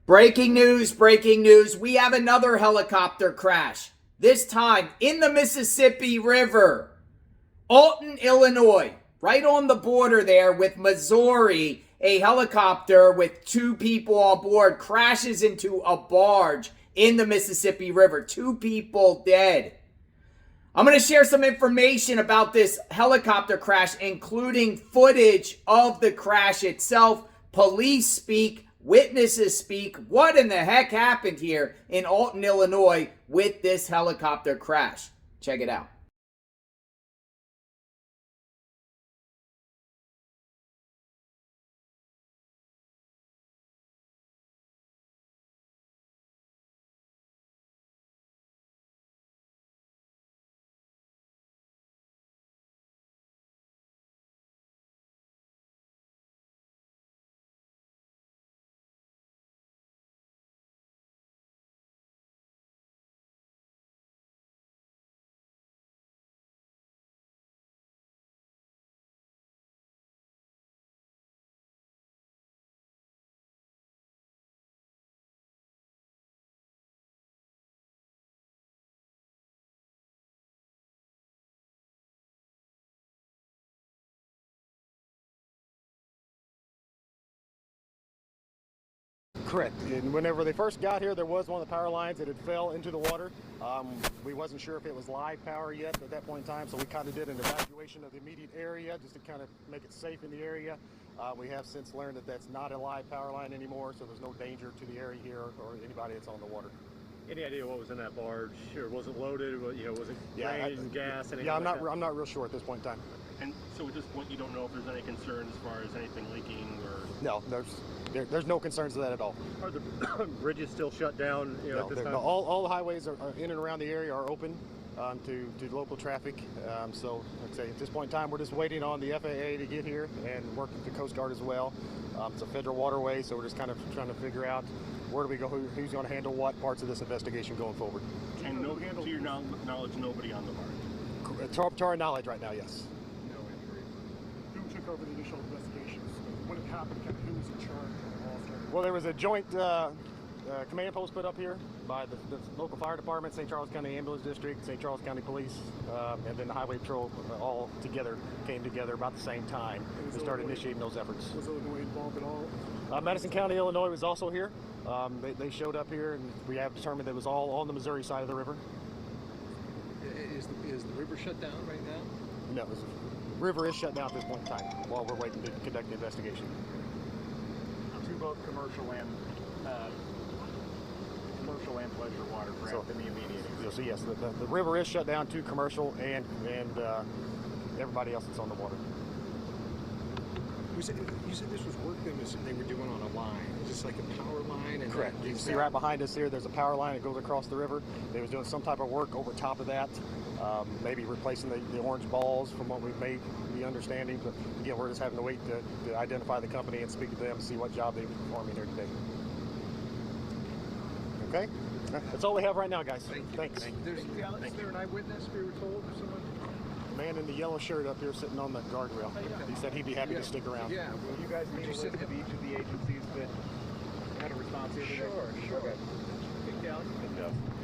Breaking news, breaking news. We have another helicopter crash. This time in the Mississippi River. Alton, Illinois, right on the border there with Missouri. A helicopter with two people on board crashes into a barge in the Mississippi River. 2 people dead. I'm going to share some information about this helicopter crash, including footage of the crash itself. Police speak, witnesses speak. What in the heck happened here in Alton, Illinois with this helicopter crash? Check it out. Correct. And whenever they first got here, there was one of the power lines that had fell into the water. We wasn't sure if it was live power yet at that point in time, so we kind of did an evacuation of the immediate area just to kind of make it safe in the area. We have since learned that that's not a live power line anymore, so there's no danger to the area here or anybody that's on the water. Any idea what was in that barge? Or was it loaded? Was it grain, gas, anything? Yeah, I'm like not real sure at this point in time. And so at this point, you don't know if there's any concern as far as anything leaking or? No, there's no concerns of that at all. Are the bridges still shut down? No, at this time? no, all the highways are in and around the area are open to local traffic. So like I say, at this point in time, we're just waiting on the FAA to get here and working with the Coast Guard as well. It's a federal waterway, so we're just kind of trying to figure out where do we go, who's going to handle what parts of this investigation going forward. And to your knowledge, nobody on the barge? To our knowledge right now, yes. No injuries. Who took over the initial investigations? When it happened, who was in charge of all of it? Well, there was a joint command post put up here by the local fire department, St. Charles County Ambulance District, St. Charles County Police, and then the Highway Patrol all came together about the same time and started initiating those efforts. Was Illinois involved at all? Madison County, Illinois was also here. They showed up here, and we have determined that it was all on the Missouri side of the river. Is the river shut down right now? No, the river is shut down at this point in time while we're waiting to conduct the investigation. To both commercial and pleasure watercraft in the immediate area. So yes, the river is shut down to commercial and everybody else that's on the water. You said this was work they were doing on a line. Is this like a power line? And correct. You can see right behind us here, there's a power line that goes across the river. They was doing some type of work over top of that, maybe replacing the orange balls from what we've made the understanding. But again, we're just having to wait to identify the company and speak to them and see what job they're performing here today. Okay? That's all we have right now, guys. Thanks. Is there an eyewitness we were told or someone? The man in the yellow shirt up here sitting on the guardrail. He said he'd be happy to stick around. Yeah. Will you guys meet with each of the agencies that had a response here today? Sure. Okay. Big Cal.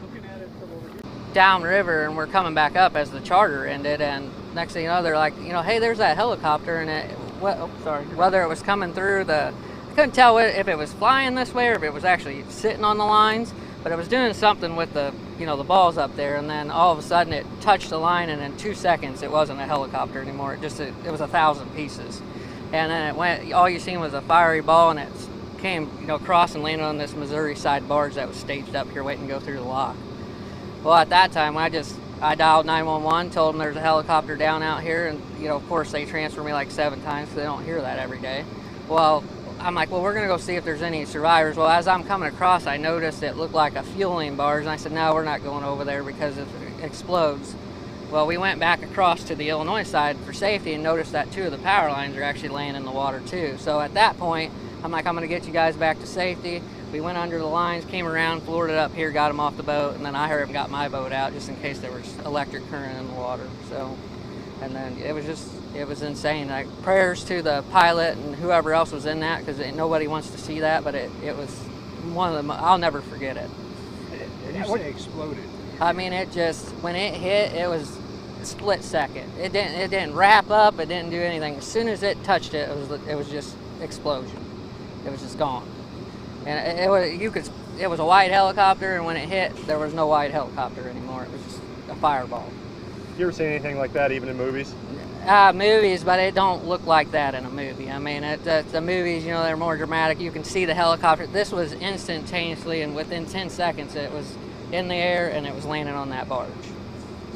Looking at it from over here. Downriver, and we're coming back up as the charter ended, and next thing you know, they're like, hey, there's that helicopter, and whether it was coming through I couldn't tell if it was flying this way or if it was actually sitting on the lines, but it was doing something with the balls up there, and then all of a sudden it touched the line, and in 2 seconds it wasn't a helicopter anymore. It was 1,000 pieces, and then it went. All you seen was a fiery ball, and it came across and landed on this Missouri side barge that was staged up here waiting to go through the lock. Well, at that time I dialed 911, told them there's a helicopter down out here, and of course they transfer me like 7 times, so they don't hear that every day. Well, I'm like, well, we're going to go see if there's any survivors. Well, as I'm coming across, I noticed it looked like a fueling barge, and I said, no, we're not going over there because if it explodes. Well, we went back across to the Illinois side for safety and noticed that 2 of the power lines are actually laying in the water too. So at that point, I'm like, I'm going to get you guys back to safety. We went under the lines, came around, floored it up here, got them off the boat, and then I hurried and got my boat out just in case there was electric current in the water. So, and then it was insane. Like, prayers to the pilot and whoever else was in that, because nobody wants to see that, but it was one of them. I'll never forget it. And you say exploded. I mean, it just, when it hit, it was a split second. It didn't wrap up. It didn't do anything. As soon as it touched it, it was just explosion. It was just gone. And it was a white helicopter, and when it hit, there was no white helicopter anymore. It was just a fireball. You ever seen anything like that, even in movies? Movies, but it don't look like that in a movie. I mean, the movies, you know, they're more dramatic. You can see the helicopter. This was instantaneously, and within 10 seconds, it was in the air, and it was landing on that barge.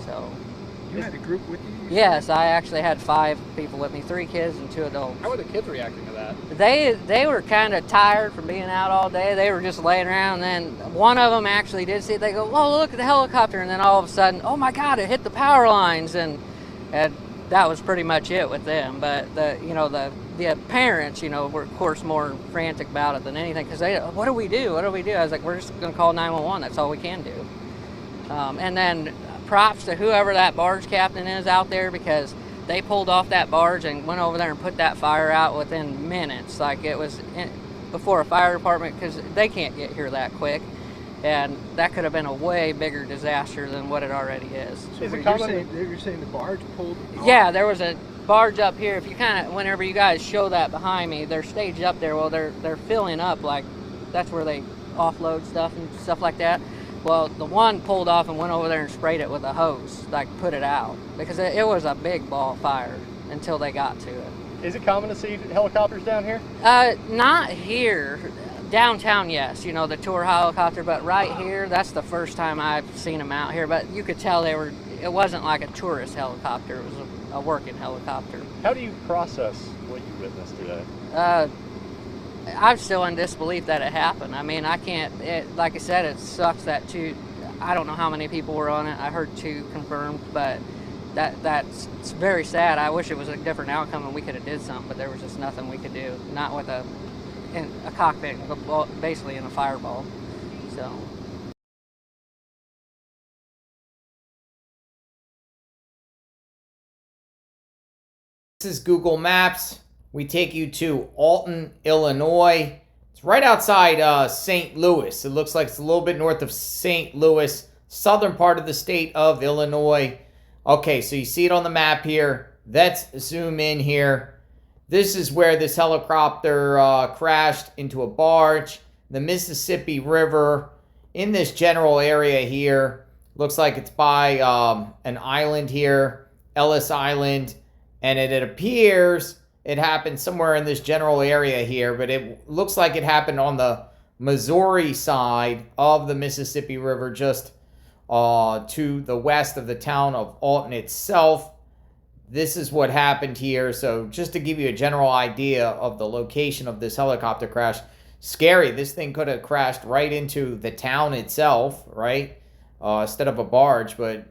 So. You had a group with you? Yes, I actually had 5 people with me, 3 kids and 2 adults. How were the kids reacting to that? They were kind of tired from being out all day. They were just laying around, and then one of them actually did see it. They go, "Oh, look at the helicopter," and then all of a sudden, "Oh my God, it hit the power lines," and that was pretty much it with them. But the parents, were of course more frantic about it than anything, because what do we do? What do we do? I was like, we're just going to call 911. That's all we can do. And then props to whoever that barge captain is out there, because they pulled off that barge and went over there and put that fire out within minutes. Like, it was before a fire department, because they can't get here that quick. And that could have been a way bigger disaster than what it already is. So you're saying the barge pulled off? Yeah, there was a barge up here. If you whenever you guys show that behind me, they're staged up there. Well, they're filling up, like that's where they offload stuff and stuff like that. Well, the one pulled off and went over there and sprayed it with a hose, like put it out, because it was a big ball of fire until they got to it. Is it common to see helicopters down here? Not here. Downtown, yes, the tour helicopter, but right here, that's the first time I've seen them out here. But you could tell it wasn't like a tourist helicopter, it was a working helicopter. How do you process what you witnessed today? I'm still in disbelief that it happened. I mean, I can't, like I said, it sucks that I don't know how many people were on it. I heard 2 confirmed, but it's very sad. I wish it was a different outcome and we could have did something, but there was just nothing we could do. Not with in a cockpit, but basically in a fireball. So. This is Google Maps. We take you to Alton, Illinois. It's right outside St. Louis. It looks like it's a little bit north of St. Louis, southern part of the state of Illinois. Okay, so you see it on the map here. Let's zoom in here. This is where this helicopter crashed into a barge, the Mississippi River, in this general area here. Looks like it's by an island here, Ellis Island, and it appears it happened somewhere in this general area here, but it looks like it happened on the Missouri side of the Mississippi River, just to the west of the town of Alton itself. This is what happened here. So just to give you a general idea of the location of this helicopter crash, scary. This thing could have crashed right into the town itself, right? Instead of a barge, but,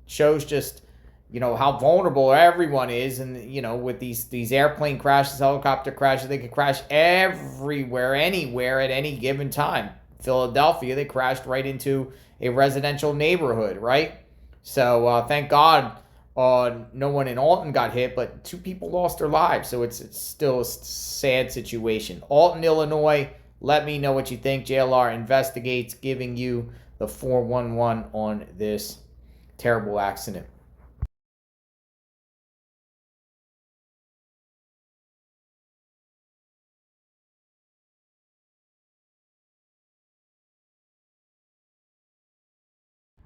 shows just, how vulnerable everyone is. And, with these airplane crashes, helicopter crashes, they could crash everywhere, anywhere at any given time. Philadelphia, they crashed right into a residential neighborhood, right? So thank God no one in Alton got hit, but 2 people lost their lives. So it's still a sad situation. Alton, Illinois, let me know what you think. JLR Investigates, giving you the 411 on this terrible accident.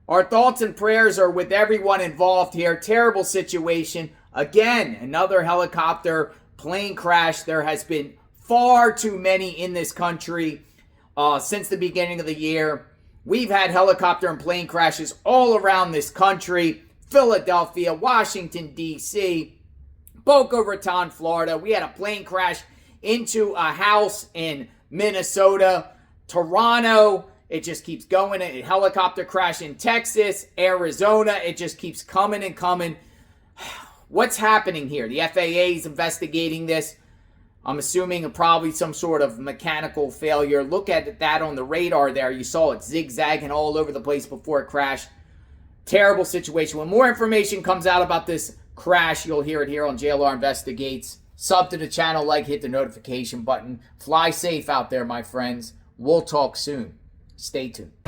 Our thoughts and prayers are with everyone involved here. Terrible situation. Again, another helicopter plane crash. There has been far too many in this country since the beginning of the year. We've had helicopter and plane crashes all around this country. Philadelphia, Washington, D.C., Boca Raton, Florida. We had a plane crash into a house in Minnesota, Toronto. It just keeps going. A helicopter crash in Texas, Arizona. It just keeps coming and coming. What's happening here? The FAA is investigating this. I'm assuming probably some sort of mechanical failure. Look at that on the radar there. You saw it zigzagging all over the place before it crashed. Terrible situation. When more information comes out about this crash, you'll hear it here on JLR Investigates. Sub to the channel, hit the notification button. Fly safe out there, my friends. We'll talk soon. Stay tuned.